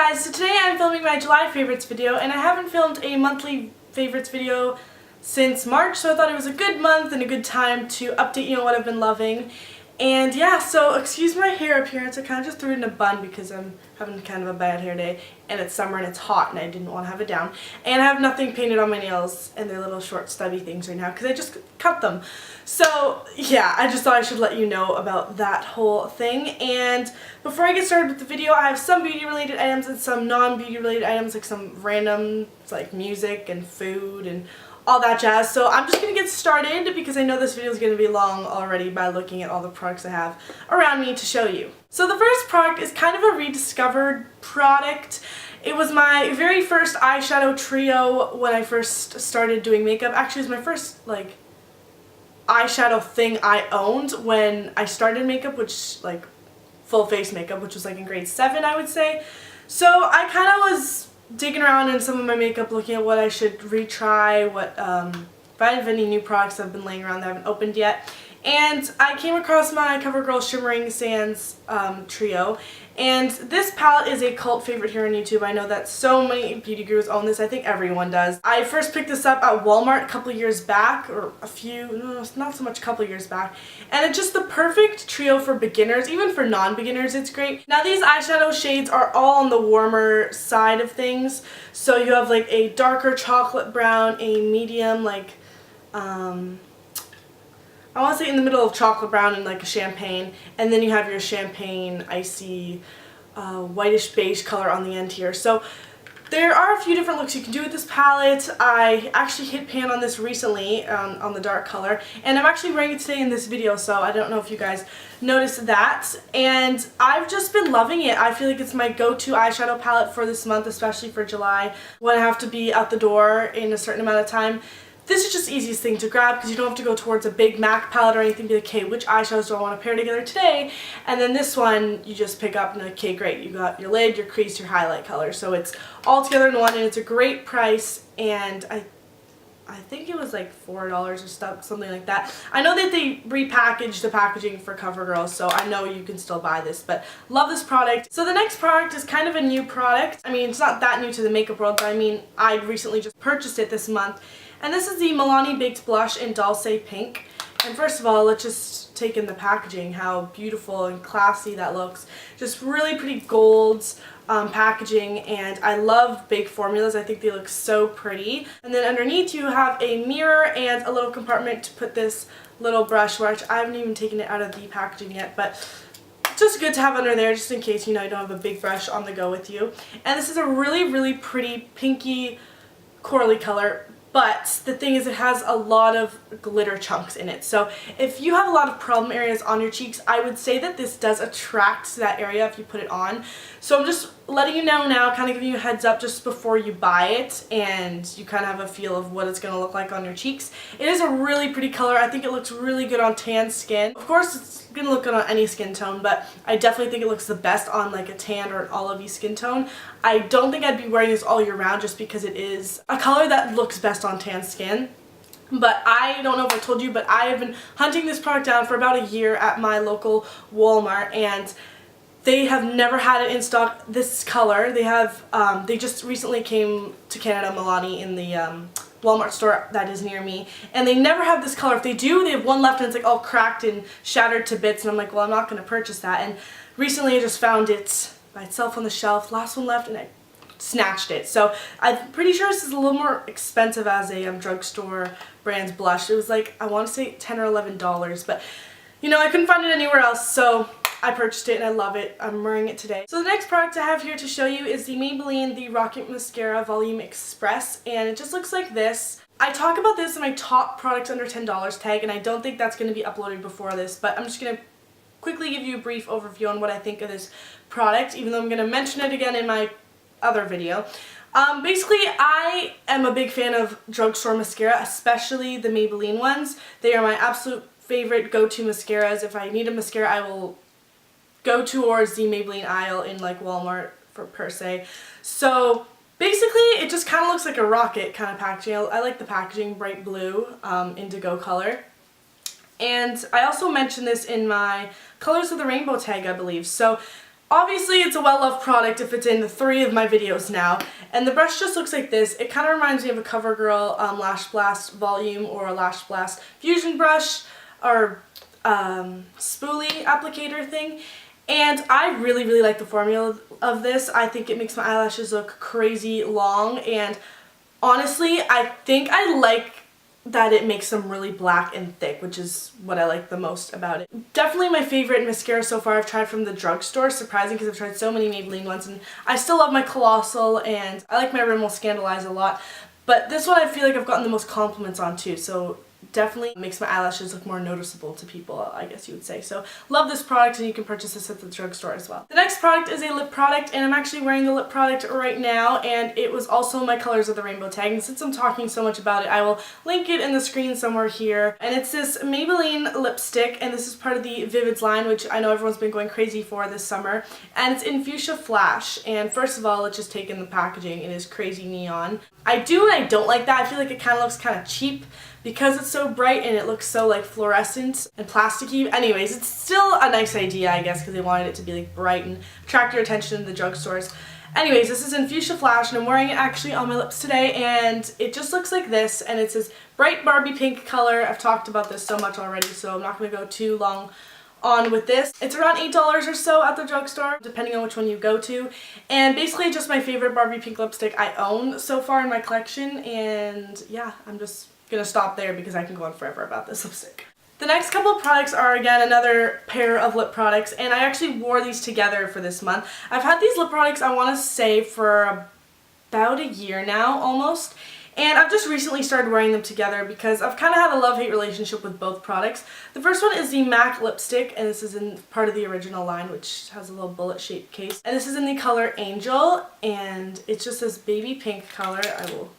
guys, so today I'm filming my July favorites video, and I haven't filmed a monthly favorites video since March, so I thought it was a good month and a good time to update you on what I've been loving. And yeah, so excuse my hair appearance, I kind of just threw it in a bun because I'm having kind of a bad hair day, and it's summer and it's hot and I didn't want to have it down. And I have nothing painted on my nails, and they're little short stubby things right now because I just cut them. So yeah, I just thought I should let you know about that whole thing. And before I get started with the video, I have some beauty related items and some non-beauty related items, like some random like music and food and all that jazz. So I'm just going to get started because I know this video is going to be long already by looking at all the products I have around me to show you. So the first product is kind of a rediscovered product. It was my very first eyeshadow trio when I first started doing makeup. Actually, it was my first like eyeshadow thing I owned when I started makeup, which like full face makeup, which was like in grade 7 I would say. So I kind of was digging around in some of my makeup, looking at what I should retry, what if I have any new products that have been laying around that I haven't opened yet. And I came across my CoverGirl Shimmering Sands trio, and this palette is a cult favorite here on YouTube. I know that so many beauty gurus own this. I think everyone does. I first picked this up at Walmart a couple years back, or not so much a couple years back, and it's just the perfect trio for beginners. Even for non-beginners it's great. Now these eyeshadow shades are all on the warmer side of things, so you have like a darker chocolate brown, a medium like I want to say in the middle of chocolate brown and like a champagne, and then you have your champagne icy whitish beige color on the end here. So there are a few different looks you can do with this palette. I actually hit pan on this recently on the dark color, and I'm actually wearing it today in this video, so I don't know if you guys noticed that. And I've just been loving it. I feel like it's my go-to eyeshadow palette for this month, especially for July when I have to be out the door in a certain amount of time. This is just the easiest thing to grab because you don't have to go towards a big MAC palette or anything. Be like, okay, which eyeshadows do I want to pair together today? And then this one you just pick up and like, okay, great, you got your lid, your crease, your highlight color. So it's all together in one, and it's a great price. And I think it was like $4 or stuff, something like that. I know that they repackaged the packaging for CoverGirl, so I know you can still buy this, but love this product. So the next product is kind of a new product. I mean, it's not that new to the makeup world, but I mean, I recently just purchased it this month. And this is the Milani Baked Blush in Dolce Pink. And first of all, let's just take in the packaging, how beautiful and classy that looks. Just really pretty golds packaging, and I love baked formulas. I think they look so pretty. And then underneath you have a mirror and a little compartment to put this little brush, which I haven't even taken it out of the packaging yet, but just good to have under there just in case, you know, you don't have a big brush on the go with you. And this is a really, really pretty pinky corally color. But the thing is, it has a lot of glitter chunks in it. So if you have a lot of problem areas on your cheeks, I would say that this does attract to that area if you put it on. So I'm just letting you know now, kind of giving you a heads up just before you buy it, and you kind of have a feel of what it's going to look like on your cheeks. It is a really pretty color. I think it looks really good on tan skin. Of course, it's going to look good on any skin tone, but I definitely think it looks the best on like a tan or an olivey skin tone. I don't think I'd be wearing this all year round just because it is a color that looks best on tan skin. But I don't know if I told you, but I have been hunting this product down for about a year at my local Walmart, and they have never had it in stock this color. They have, they just recently came to Canada, Milani, in the Walmart store that is near me, and they never have this color. If they do, they have one left and it's like all cracked and shattered to bits, and I'm like, well, I'm not going to purchase that. And recently I just found it by itself on the shelf, last one left, and I snatched it. So I'm pretty sure this is a little more expensive as a drugstore brand's blush. It was like, I want to say $10 or $11, but you know, I couldn't find it anywhere else, so I purchased it and I love it. I'm wearing it today. So the next product I have here to show you is the Maybelline The Rocket Mascara Volume Express, and it just looks like this. I talk about this in my top products under $10 tag, and I don't think that's going to be uploaded before this, but I'm just going to quickly give you a brief overview on what I think of this product, even though I'm going to mention it again in my other video. Basically, I am a big fan of drugstore mascara, especially the Maybelline ones. They are my absolute favorite go-to mascaras. If I need a mascara, I will go towards the Maybelline aisle in like Walmart per se. So basically, it just kind of looks like a rocket kind of packaging. I like the packaging, bright blue, indigo color. And I also mentioned this in my Colors of the Rainbow tag, I believe. So Obviously, it's a well-loved product if it's in 3 of my videos now. And the brush just looks like this. It kind of reminds me of a CoverGirl Lash Blast Volume or a Lash Blast Fusion brush or spoolie applicator thing. And I really, really like the formula of this. I think it makes my eyelashes look crazy long. And honestly, I think I like that it makes them really black and thick, which is what I like the most about it. Definitely my favorite mascara so far I've tried from the drugstore. Surprising because I've tried so many Maybelline ones, and I still love my Colossal, and I like my Rimmel Scandalize a lot. But this one I feel like I've gotten the most compliments on too, so definitely makes my eyelashes look more noticeable to people, I guess you would say. So love this product, and you can purchase this at the drugstore as well. The next product is a lip product, and I'm actually wearing the lip product right now, and it was also my Colors of the Rainbow tag. And since I'm talking so much about it, I will link it in the screen somewhere here. And it's this Maybelline lipstick, and this is part of the Vivids line, which I know everyone's been going crazy for this summer. And it's in Fuchsia Flash. And first of all, let's just take in the packaging. It is crazy neon. I do and I don't like that. I feel like it kind of looks kind of cheap because it's so bright and it looks so like fluorescent and plasticky. Anyways, it's still a nice idea, I guess, because they wanted it to be like bright and attract your attention in the drugstores. Anyways, this is in Fuchsia Flash, and I'm wearing it actually on my lips today, and it just looks like this, and it's this bright Barbie pink color. I've talked about this so much already, so I'm not going to go too long on with this. It's around $8 or so at the drugstore, depending on which one you go to. And basically just my favorite Barbie pink lipstick I own so far in my collection. And yeah, I'm just gonna stop there because I can go on forever about this lipstick. The next couple of products are, again, another pair of lip products, and I actually wore these together for this month. I've had these lip products, I want to say, for about a year now, almost. And I've just recently started wearing them together because I've kind of had a love-hate relationship with both products. The first one is the MAC lipstick, and this is in part of the original line, which has a little bullet-shaped case. And this is in the color Angel, and it's just this baby pink color. I will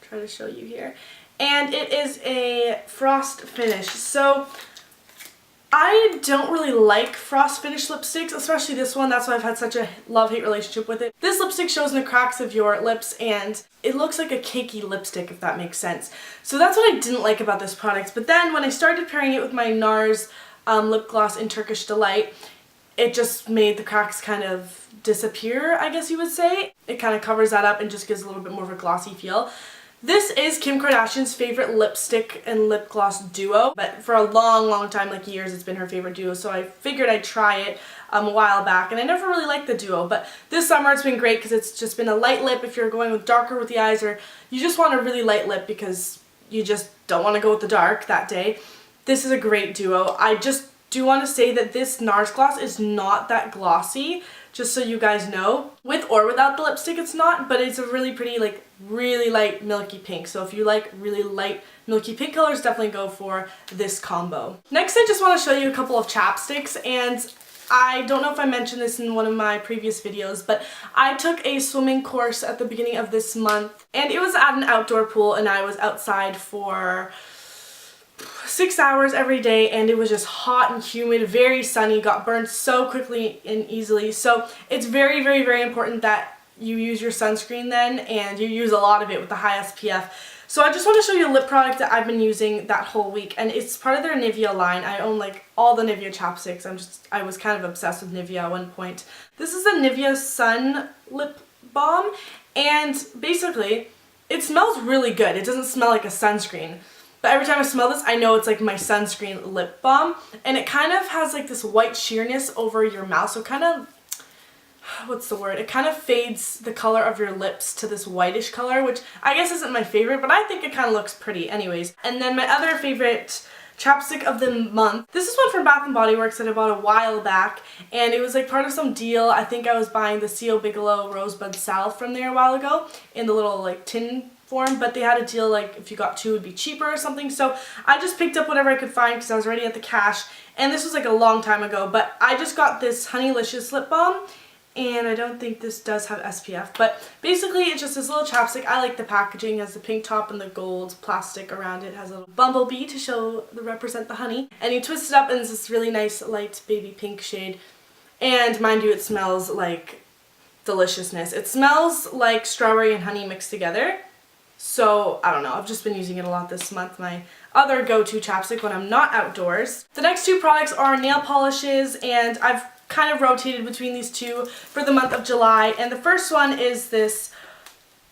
try to show you here. And it is a frost finish. So I don't really like frost finish lipsticks, especially this one. That's why I've had such a love-hate relationship with it. This lipstick shows in the cracks of your lips, and it looks like a cakey lipstick, if that makes sense. So that's what I didn't like about this product. But then when I started pairing it with my Nars lip gloss in Turkish Delight, it just made the cracks kind of disappear, I guess you would say. It kind of covers that up and just gives a little bit more of a glossy feel. This is Kim Kardashian's favorite lipstick and lip gloss duo, but for a long time, like years, it's been her favorite duo, so I figured I'd try it a while back, and I never really liked the duo, but this summer it's been great because it's just been a light lip if you're going with darker with the eyes, or you just want a really light lip because you just don't want to go with the dark that day. This is a great duo. I just do want to say that this Nars gloss is not that glossy, just so you guys know. With or without the lipstick it's not, but it's a really pretty, like, really light milky pink. So if you like really light milky pink colors, definitely go for this combo. Next, I just want to show you a couple of chapsticks, and I don't know if I mentioned this in one of my previous videos, but I took a swimming course at the beginning of this month, and it was at an outdoor pool, and I was outside for 6 hours every day, and it was just hot and humid, very sunny, got burned so quickly and easily. So it's very important that you use your sunscreen then, and you use a lot of it with the high SPF. So I just want to show you a lip product that I've been using that whole week, and it's part of their Nivea line. I own like all the Nivea chapsticks. I was kind of obsessed with Nivea at one point. This is the Nivea Sun Lip Balm, and basically it smells really good. It doesn't smell like a sunscreen. But every time I smell this, I know it's like my sunscreen lip balm. And it kind of has like this white sheerness over your mouth. So kind of, what's the word? It kind of fades the color of your lips to this whitish color, which I guess isn't my favorite, but I think it kind of looks pretty anyways. And then my other favorite chapstick of the month. This is one from Bath & Body Works that I bought a while back, and it was like part of some deal. I think I was buying the C.O. Bigelow Rosebud Salve from there a while ago in the little like tin form, but they had a deal like if you got 2 it would be cheaper or something, so I just picked up whatever I could find because I was already at the cash, and this was like a long time ago, but I just got this Honeylicious lip balm, and I don't think this does have SPF, but basically it's just this little chapstick. I like the packaging. It has the pink top and the gold plastic around it. It has a little bumblebee to represent the honey, and you twist it up and it's this really nice light baby pink shade, and mind you, it smells like deliciousness. It smells like strawberry and honey mixed together. So, I don't know, I've just been using it a lot this month, my other go-to chapstick when I'm not outdoors. The next 2 products are nail polishes, and I've kind of rotated between these two for the month of July. And the first one is this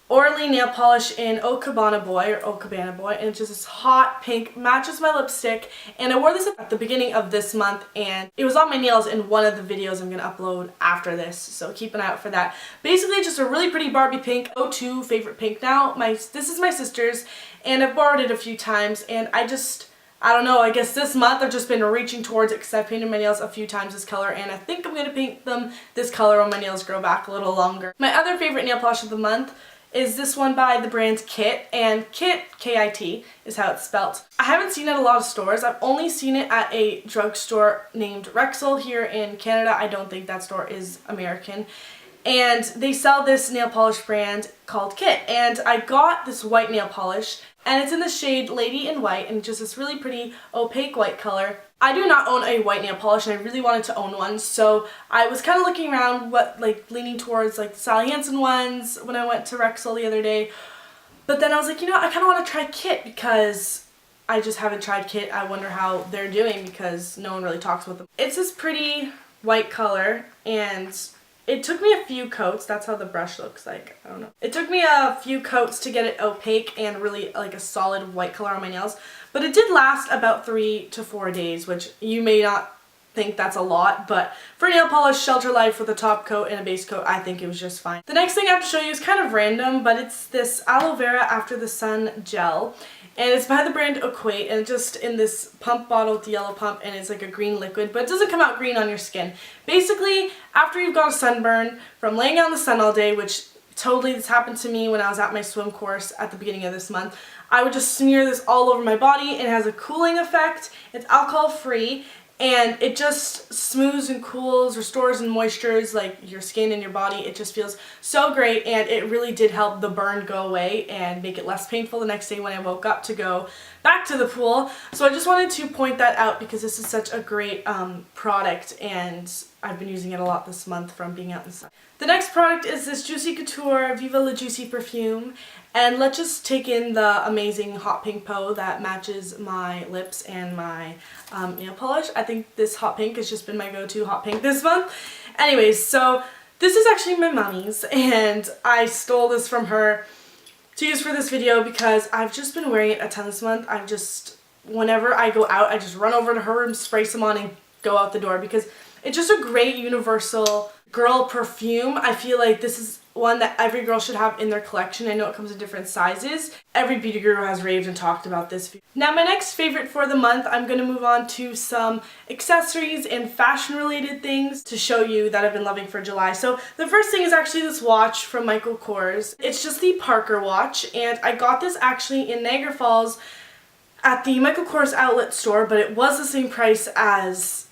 Orly nail polish in Cabanna Boy, and it's just this hot pink, matches my lipstick, and I wore this at the beginning of this month, and it was on my nails in one of the videos I'm going to upload after this, so keep an eye out for that. Basically just a really pretty Barbie pink, go-to favorite pink now. This is my sister's, and I've borrowed it a few times, and I don't know, I guess this month I've just been reaching towards it because I've painted my nails a few times this color, and I think I'm going to paint them this color when my nails grow back a little longer. My other favorite nail polish of the month is this one by the brand Kit, and Kit, K-I-T, is how it's spelt. I haven't seen it at a lot of stores. I've only seen it at a drugstore named Rexall here in Canada. I don't think that store is American. And they sell this nail polish brand called Kit, and I got this white nail polish, and it's in the shade Lady in White, and just this really pretty opaque white color. I do not own a white nail polish, and I really wanted to own one, so I was kind of looking around, leaning towards the Sally Hansen ones when I went to Rexall the other day. But then I was like, you know, I kind of want to try Kit because I just haven't tried Kit. I wonder how they're doing because no one really talks about them. It's this pretty white color, and it took me a few coats. That's how the brush looks like. I don't know. It took me a few coats to get it opaque and really like a solid white color on my nails. But it did last about 3 to 4 days, which you may not think that's a lot, but for nail polish, shelter life with a top coat and a base coat, I think it was just fine. The next thing I have to show you is kind of random, but it's this Aloe Vera After the Sun gel. And it's by the brand Equate, and it's just in this pump bottle with the yellow pump, and it's like a green liquid, but it doesn't come out green on your skin. Basically, after you've got a sunburn from laying out in the sun all day, which totally this happened to me when I was at my swim course at the beginning of this month, I would just smear this all over my body, and it has a cooling effect. It's alcohol free, and it just smooths and cools, restores and moistures your skin and your body. It just feels so great, and it really did help the burn go away and make it less painful the next day when I woke up to go back to the pool. So I just wanted to point that out because this is such a great product, and I've been using it a lot this month from being out in the sun. The next product is this Juicy Couture Viva La Juicy perfume, and let's just take in the amazing hot pink peau that matches my lips and my nail polish. I think this hot pink has just been my go-to hot pink this month. Anyways, so this is actually my mommy's, and I stole this from her to use for this video because I've just been wearing it a ton this month. Whenever I go out, I just run over to her room, spray some on, and go out the door because it's just a great universal girl perfume. I feel like this is one that every girl should have in their collection. I know it comes in different sizes. Every beauty guru has raved and talked about this. Now my next favorite for the month, I'm going to move on to some accessories and fashion related things to show you that I've been loving for July. So the first thing is actually this watch from Michael Kors. It's just the Parker watch, and I got this actually in Niagara Falls at the Michael Kors outlet store, but it was the same price as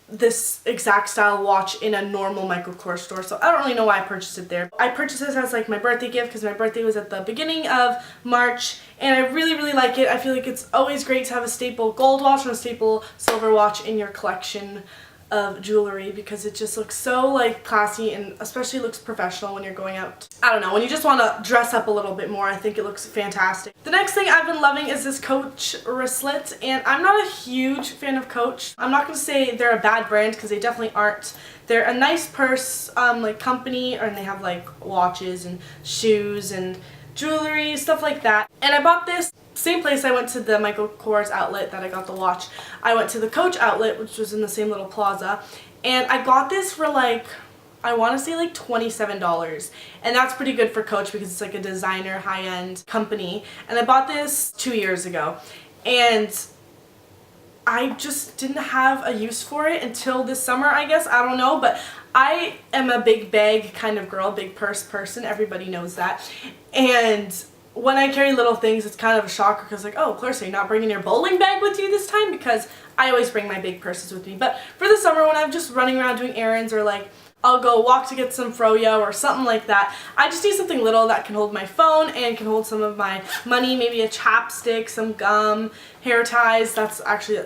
this exact style watch in a normal Michael Kors store, so I don't really know why I purchased it there. I purchased this as my birthday gift because my birthday was at the beginning of March, and I really like it. I feel like it's always great to have a staple gold watch and a staple silver watch in your collection of jewelry because it just looks so classy, and especially looks professional when you're going out. I don't know, when you just want to dress up a little bit more, I think it looks fantastic. The next thing I've been loving is this Coach wristlet, and I'm not a huge fan of Coach. I'm not going to say they're a bad brand because they definitely aren't. They're a nice purse company, and they have watches and shoes and jewelry, stuff like that. And I bought this same place I went to the Michael Kors outlet that I got the watch. I went to the Coach outlet, which was in the same little plaza, and I got this for I want to say $27, and that's pretty good for Coach because it's a designer high-end company. And I bought this 2 years ago, and I just didn't have a use for it until this summer, I guess. I don't know, but I am a big bag kind of girl, big purse person. Everybody knows that. And when I carry little things, it's kind of a shocker because oh, Clarissa, you're not bringing your bowling bag with you this time? Because I always bring my big purses with me. But for the summer, when I'm just running around doing errands or I'll go walk to get some froyo or something like that. I just need something little that can hold my phone and can hold some of my money, maybe a chapstick, some gum, hair ties. That's actually,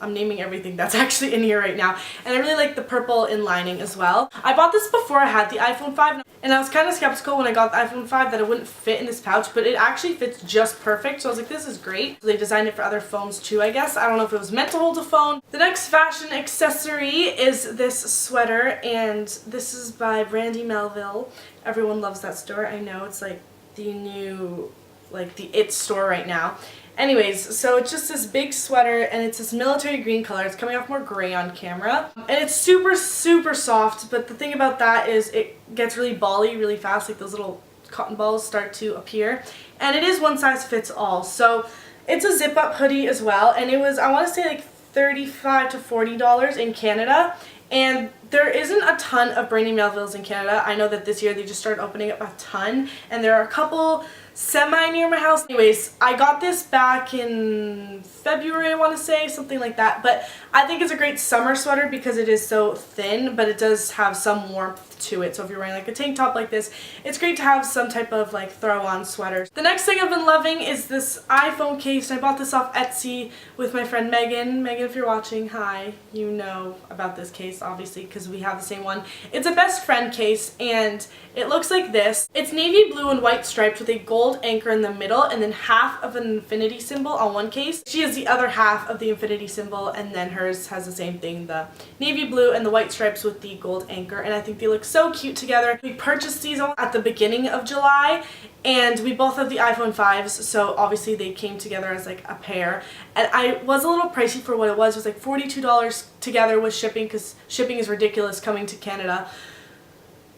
I'm naming everything that's actually in here right now. And I really like the purple inlining as well. I bought this before I had the iPhone 5, and I was kind of skeptical when I got the iPhone 5 that it wouldn't fit in this pouch, but it actually fits just perfect. So I was like, this is great. So they designed it for other phones too, I guess. I don't know if it was meant to hold a phone. The next fashion accessory is this sweater, and this is by Brandy Melville. Everyone loves that store. I know, it's like the new, like the it store right now. Anyways, so it's just this big sweater, and it's this military green color. It's coming off more gray on camera. And it's super, super soft, but the thing about that is it gets really bally really fast, like those little cotton balls start to appear. And it is one size fits all. So it's a zip up hoodie as well, and it was, I want to say, like $35 to $40 in Canada. And there isn't a ton of Brandy Melvilles in Canada. I know that this year they just started opening up a ton, and there are a couple semi near my house. Anyways, I got this back in February, I want to say, something like that. But I think it's a great summer sweater because it is so thin, but it does have some warmth to it. So if you're wearing like a tank top like this, it's great to have some type of like throw on sweater. The next thing I've been loving is this iPhone case. I bought this off Etsy with my friend Megan. Megan, if you're watching, hi. You know about this case obviously because we have the same one. It's a best friend case, and it looks like this. It's navy blue and white striped with a gold anchor in the middle and then half of an infinity symbol on one case. She has the other half of the infinity symbol, and then hers has the same thing, the navy blue and the white stripes with the gold anchor, and I think they look so cute together. We purchased these at the beginning of July, and we both have the iPhone 5s, so obviously they came together as like a pair. And I was a little pricey for what it was. It was like $42 together with shipping, because shipping is ridiculous coming to Canada.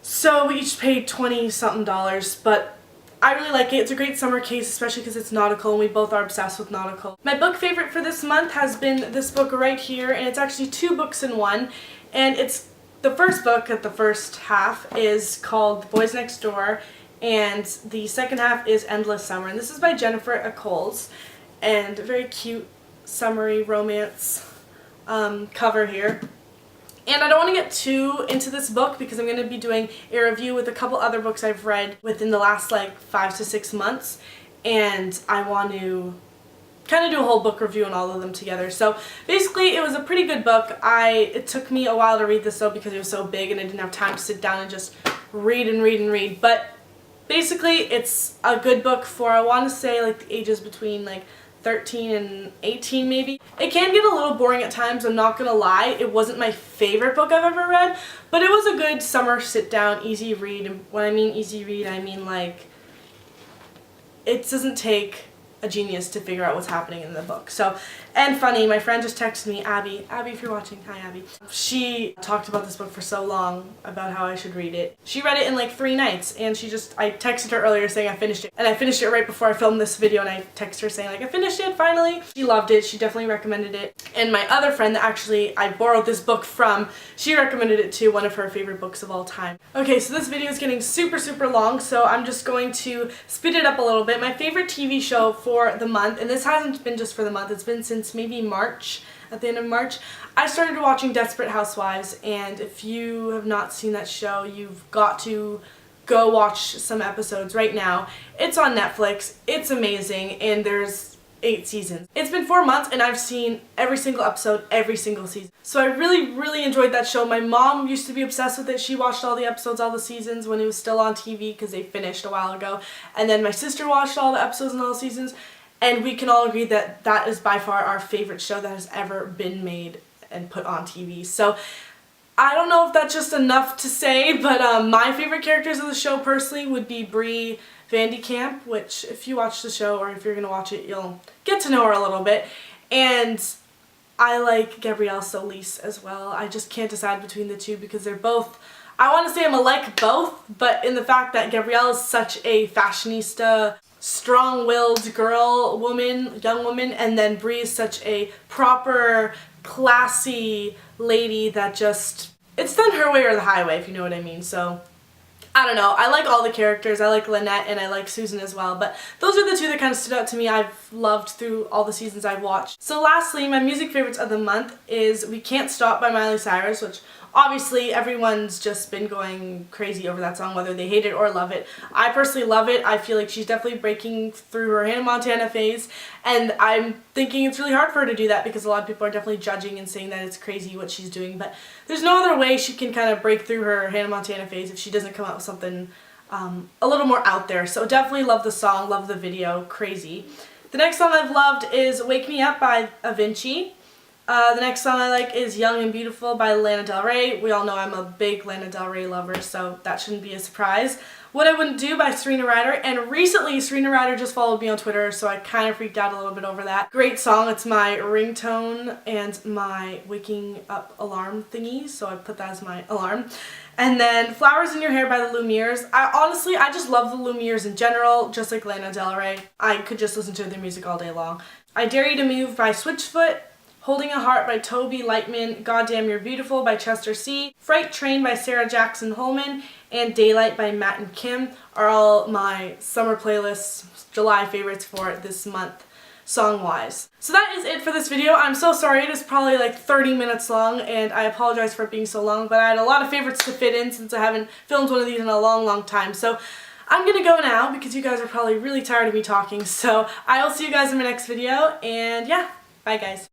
So we each paid 20 something dollars, but I really like it. It's a great summer case, especially because it's nautical, and we both are obsessed with nautical. My book favorite for this month has been this book right here, and it's actually 2 books in one. And it's the first book at the first half is called The Boys Next Door, and the second half is Endless Summer. And this is by Jennifer Eccles, and a very cute summery romance cover here. And I don't want to get too into this book because I'm going to be doing a review with a couple other books I've read within the last like 5 to 6 months, and I want to kind of do a whole book review on all of them together. So basically it was a pretty good book. It took me a while to read this though because it was so big and I didn't have time to sit down and just read and read and read. But basically it's a good book for, I want to say, like the ages between like 13 and 18 maybe. It can get a little boring at times, I'm not gonna lie. It wasn't my favorite book I've ever read, but it was a good summer sit down, easy read. And when I mean easy read, I mean like it doesn't take a genius to figure out what's happening in the book. So, and funny, my friend just texted me, Abby, if you're watching, hi Abby. She talked about this book for so long, about how I should read it. She read it in like 3 nights, and I texted her earlier saying I finished it. And I finished it right before I filmed this video, and I texted her saying like, I finished it, finally. She loved it, she definitely recommended it. And my other friend that actually I borrowed this book from, she recommended it too, one of her favorite books of all time. Okay, so this video is getting super, super long, so I'm just going to speed it up a little bit. My favorite TV show for the month, and this hasn't been just for the month, it's been since maybe March, at the end of March, I started watching Desperate Housewives, and if you have not seen that show, you've got to go watch some episodes right now. It's on Netflix, it's amazing, and there's 8 seasons. It's been 4 months and I've seen every single episode, every single season. So I really, really enjoyed that show. My mom used to be obsessed with it. She watched all the episodes, all the seasons when it was still on TV because they finished a while ago. And then my sister watched all the episodes and all the seasons. And we can all agree that that is by far our favorite show that has ever been made and put on TV. So I don't know if that's just enough to say, but my favorite characters of the show personally would be Bree Vandekamp, which if you watch the show or if you're going to watch it, you'll get to know her a little bit. And I like Gabrielle Solis as well. I just can't decide between the two because they're both, I want to say I'm alike both, but in the fact that Gabrielle is such a fashionista, strong-willed young woman, and then Bree is such a proper, classy lady that just, it's done her way or the highway, if you know what I mean. So I don't know, I like all the characters. I like Lynette and I like Susan as well, but those are the two that kind of stood out to me. I've loved through all the seasons I've watched. So lastly, my music favorites of the month is We Can't Stop by Miley Cyrus, which obviously everyone's just been going crazy over that song, whether they hate it or love it. I personally love it. I feel like she's definitely breaking through her Hannah Montana phase, and I'm thinking it's really hard for her to do that because a lot of people are definitely judging and saying that it's crazy what she's doing, but there's no other way she can kind of break through her Hannah Montana phase if she doesn't come out with something a little more out there. So definitely love the song, love the video, crazy. The next song I've loved is Wake Me Up by Avicii. The next song I like is Young and Beautiful by Lana Del Rey. We all know I'm a big Lana Del Rey lover, so that shouldn't be a surprise. What I Wouldn't Do by Serena Ryder, and recently Serena Ryder just followed me on Twitter, so I kind of freaked out a little bit over that. Great song. It's my ringtone and my waking up alarm thingy, so I put that as my alarm. And then Flowers in Your Hair by the Lumières. I just love the Lumières in general, just like Lana Del Rey. I could just listen to their music all day long. I Dare You to Move by Switchfoot. Holding a Heart by Toby Lightman, Goddamn You're Beautiful by Chester C, Freight Train by Sarah Jackson Holman, and Daylight by Matt and Kim are all my summer playlists, July favorites for this month, song-wise. So that is it for this video. I'm so sorry, it is probably like 30 minutes long, and I apologize for it being so long, but I had a lot of favorites to fit in since I haven't filmed one of these in a long time. So I'm gonna go now because you guys are probably really tired of me talking, so I will see you guys in my next video, and yeah, bye guys.